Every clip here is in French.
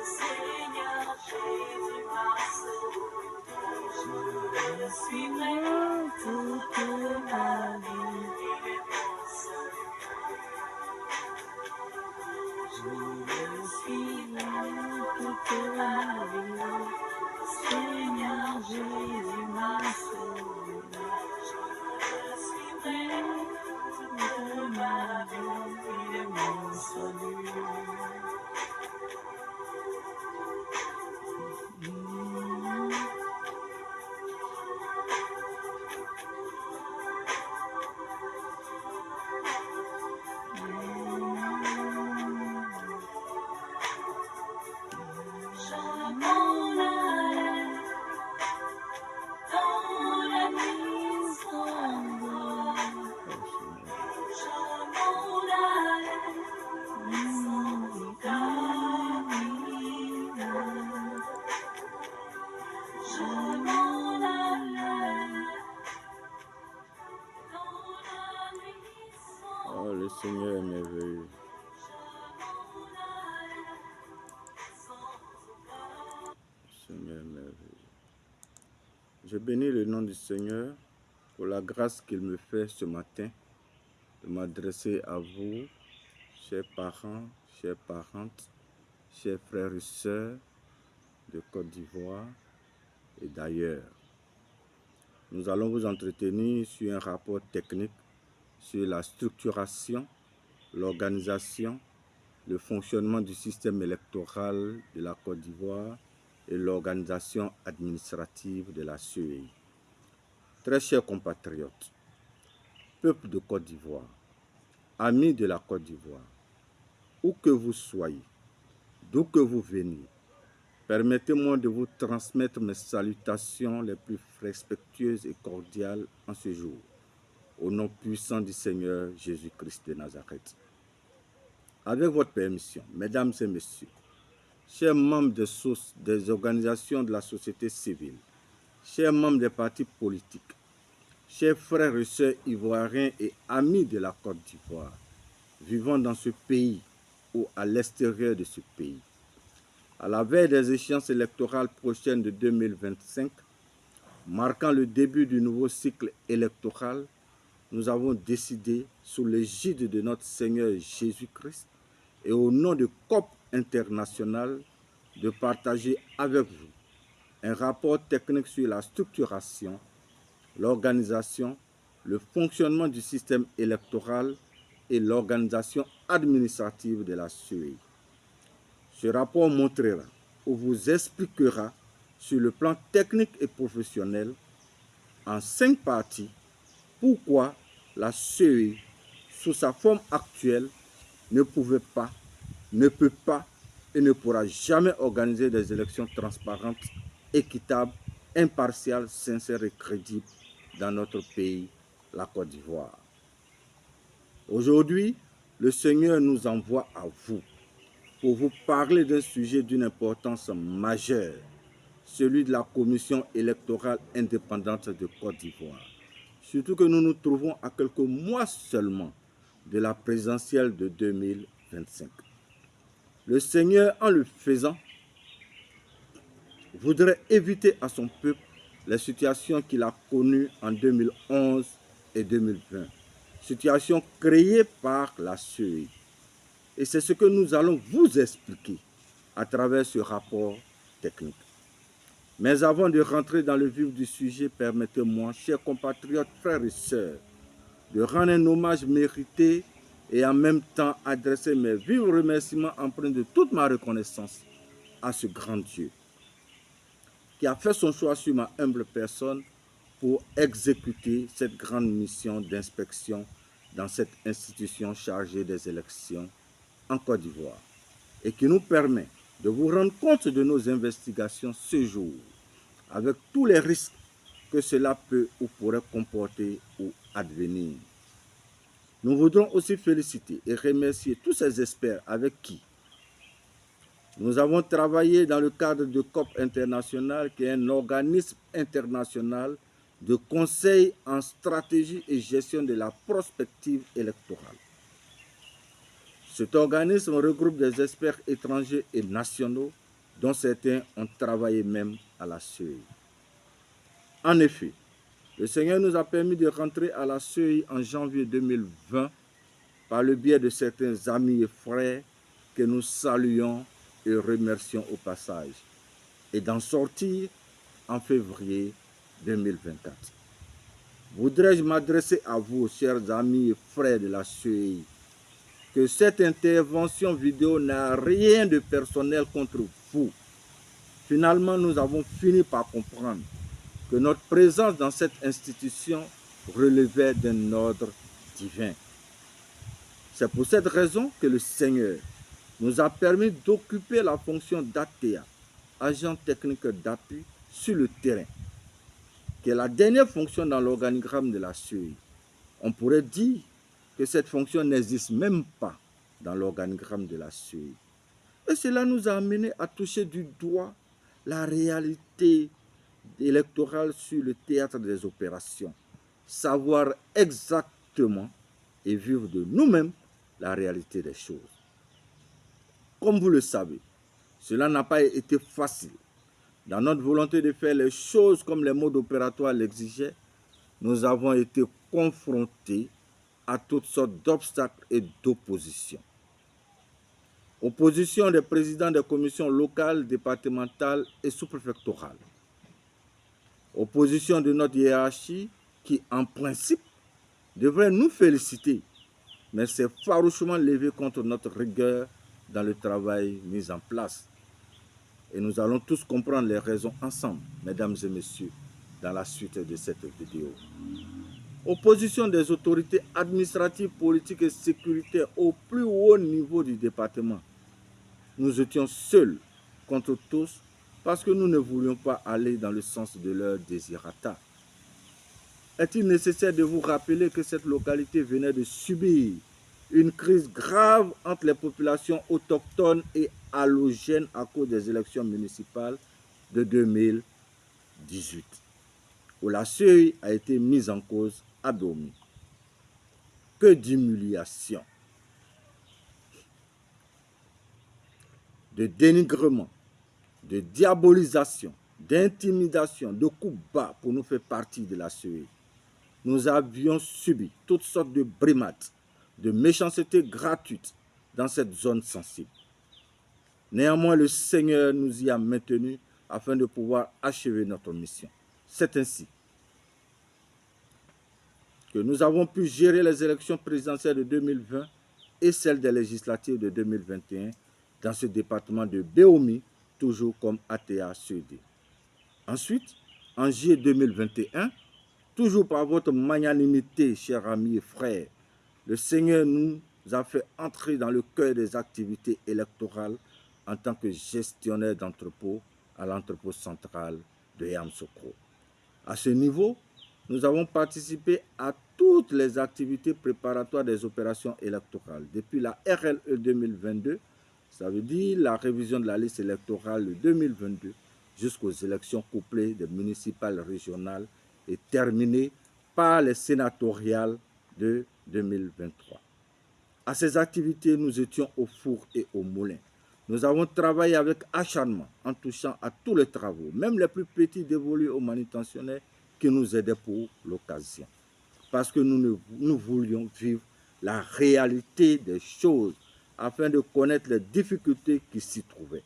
Seigneur Jésus, ma sauve. Je suis prêt toute ma vie. Il est mon salut. Je suis prêt toute ma vie. Seigneur Jésus, ma sauve. Je suis prêt toute ma vie. Il est mon salut. Oh, le Seigneur est merveilleux. Le Seigneur est merveilleux. Je bénis le nom du Seigneur pour la grâce qu'il me fait ce matin de m'adresser à vous, chers parents, chères parentes, chers frères et sœurs de Côte d'Ivoire et d'ailleurs. Nous allons vous entretenir sur un rapport technique sur la structuration, l'organisation, le fonctionnement du système électoral de la Côte d'Ivoire et l'organisation administrative de la CEI. Très chers compatriotes, peuple de Côte d'Ivoire, amis de la Côte d'Ivoire, où que vous soyez, d'où que vous veniez, permettez-moi de vous transmettre mes salutations les plus respectueuses et cordiales en ce jour, au nom puissant du Seigneur Jésus-Christ de Nazareth. Avec votre permission, mesdames et messieurs, chers membres des organisations de la société civile, chers membres des partis politiques, chers frères et sœurs ivoiriens et amis de la Côte d'Ivoire, vivant dans ce pays ou à l'extérieur de ce pays, à la veille des échéances électorales prochaines de 2025, marquant le début du nouveau cycle électoral, nous avons décidé, sous l'égide de notre Seigneur Jésus-Christ et au nom de COP International, de partager avec vous un rapport technique sur la structuration, l'organisation, le fonctionnement du système électoral et l'organisation administrative de la CEI. Ce rapport montrera ou vous expliquera sur le plan technique et professionnel, en 5 parties, pourquoi la CEI, sous sa forme actuelle, ne pouvait pas, ne peut pas et ne pourra jamais organiser des élections transparentes, équitables, impartiales, sincères et crédibles dans notre pays, la Côte d'Ivoire. Aujourd'hui, le Seigneur nous envoie à vous pour vous parler d'un sujet d'une importance majeure, celui de la Commission électorale indépendante de Côte d'Ivoire. Surtout que nous nous trouvons à quelques mois seulement de la présidentielle de 2025. Le Seigneur, en le faisant, voudrait éviter à son peuple les situations qu'il a connues en 2011 et 2020, situations créées par la CEI. Et c'est ce que nous allons vous expliquer à travers ce rapport technique. Mais avant de rentrer dans le vif du sujet, permettez-moi, chers compatriotes, frères et sœurs, de rendre un hommage mérité et en même temps adresser mes vifs remerciements empreints de toute ma reconnaissance à ce grand Dieu qui a fait son choix sur ma humble personne pour exécuter cette grande mission d'inspection dans cette institution chargée des élections en Côte d'Ivoire et qui nous permet de vous rendre compte de nos investigations ce jour, avec tous les risques que cela peut ou pourrait comporter ou advenir. Nous voudrons aussi féliciter et remercier tous ces experts avec qui nous avons travaillé dans le cadre de COP International, qui est un organisme international de conseil en stratégie et gestion de la prospective électorale. Cet organisme regroupe des experts étrangers et nationaux, dont certains ont travaillé même à la CEI. En effet, le Seigneur nous a permis de rentrer à la CEI en janvier 2020 par le biais de certains amis et frères que nous saluons et remercions au passage, et d'en sortir en février 2024. Voudrais-je m'adresser à vous, chers amis et frères de la CEI, que cette intervention vidéo n'a rien de personnel contre vous. Finalement, nous avons fini par comprendre que notre présence dans cette institution relevait d'un ordre divin. C'est pour cette raison que le Seigneur nous a permis d'occuper la fonction d'ATA, agent technique d'appui sur le terrain, qui est la dernière fonction dans l'organigramme de la CEI. On pourrait dire que cette fonction n'existe même pas dans l'organigramme de la CEI. Et cela nous a amené à toucher du doigt la réalité électorale sur le théâtre des opérations, savoir exactement et vivre de nous-mêmes la réalité des choses. Comme vous le savez, cela n'a pas été facile. Dans notre volonté de faire les choses comme les modes opératoires l'exigeaient, nous avons été confrontés à toutes sortes d'obstacles et d'oppositions. Opposition des présidents des commissions locales, départementales et sous-préfectorales. Opposition de notre hiérarchie qui, en principe, devrait nous féliciter, mais s'est farouchement levée contre notre rigueur dans le travail mis en place. Et nous allons tous comprendre les raisons ensemble, mesdames et messieurs, dans la suite de cette vidéo. Opposition des autorités administratives, politiques et sécuritaires au plus haut niveau du département. Nous étions seuls contre tous parce que nous ne voulions pas aller dans le sens de leur désirata. Est-il nécessaire de vous rappeler que cette localité venait de subir une crise grave entre les populations autochtones et allogènes à cause des élections municipales de 2018, où la CEI a été mise en cause à dormir. Que d'humiliation, de dénigrement, de diabolisation, d'intimidation, de coups bas pour nous faire partie de la CEI. Nous avions subi toutes sortes de brimades, de méchanceté gratuite dans cette zone sensible. Néanmoins, le Seigneur nous y a maintenus afin de pouvoir achever notre mission. C'est ainsi que nous avons pu gérer les élections présidentielles de 2020 et celles des législatives de 2021 dans ce département de Béomi, toujours comme ATA CED. Ensuite, en juillet 2021, toujours par votre magnanimité, chers amis et frères, le Seigneur nous a fait entrer dans le cœur des activités électorales en tant que gestionnaire d'entrepôt à l'entrepôt central de Yamoussoukro. À ce niveau, nous avons participé à toutes les activités préparatoires des opérations électorales, depuis la RLE 2022, ça veut dire la révision de la liste électorale de 2022, jusqu'aux élections couplées des municipales régionales et terminées par les sénatoriales de 2023. À ces activités, nous étions au four et au moulin. Nous avons travaillé avec acharnement en touchant à tous les travaux, même les plus petits dévolus aux manutentionnaires qui nous aidaient pour l'occasion. Parce que nous voulions vivre la réalité des choses afin de connaître les difficultés qui s'y trouvaient.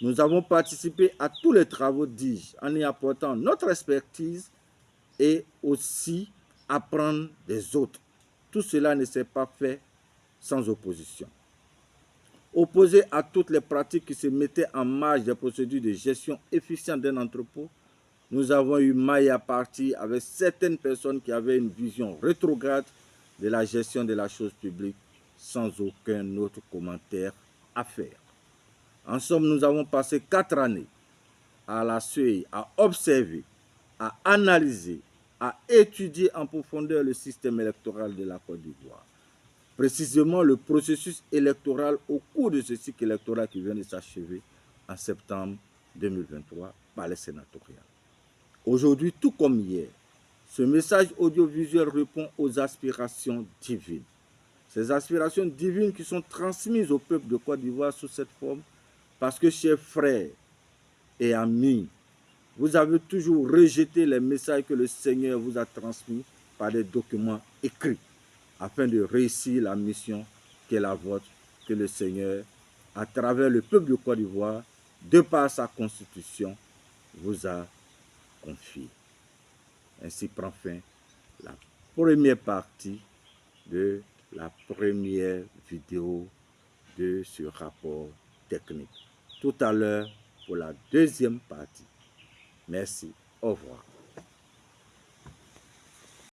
Nous avons participé à tous les travaux, dis-je, en y apportant notre expertise et aussi apprendre des autres. Tout cela ne s'est pas fait sans opposition. Opposé à toutes les pratiques qui se mettaient en marge des procédures de gestion efficiente d'un entrepôt, nous avons eu maille à partir avec certaines personnes qui avaient une vision rétrograde de la gestion de la chose publique sans aucun autre commentaire à faire. En somme, nous avons passé 4 années à la CEI à observer, à analyser, à étudier en profondeur le système électoral de la Côte d'Ivoire. Précisément le processus électoral au cours de ce cycle électoral qui vient de s'achever en septembre 2023 par les sénatoriales. Aujourd'hui, tout comme hier, ce message audiovisuel répond aux aspirations divines. Ces aspirations divines qui sont transmises au peuple de Côte d'Ivoire sous cette forme, parce que, chers frères et amis, vous avez toujours rejeté les messages que le Seigneur vous a transmis par des documents écrits, afin de réussir la mission qui est la vôtre, que le Seigneur, à travers le peuple de Côte d'Ivoire, de par sa constitution, vous a confiée. Ainsi prend fin la première partie de la première vidéo de ce rapport technique. Tout à l'heure pour la deuxième partie. Merci. Au revoir.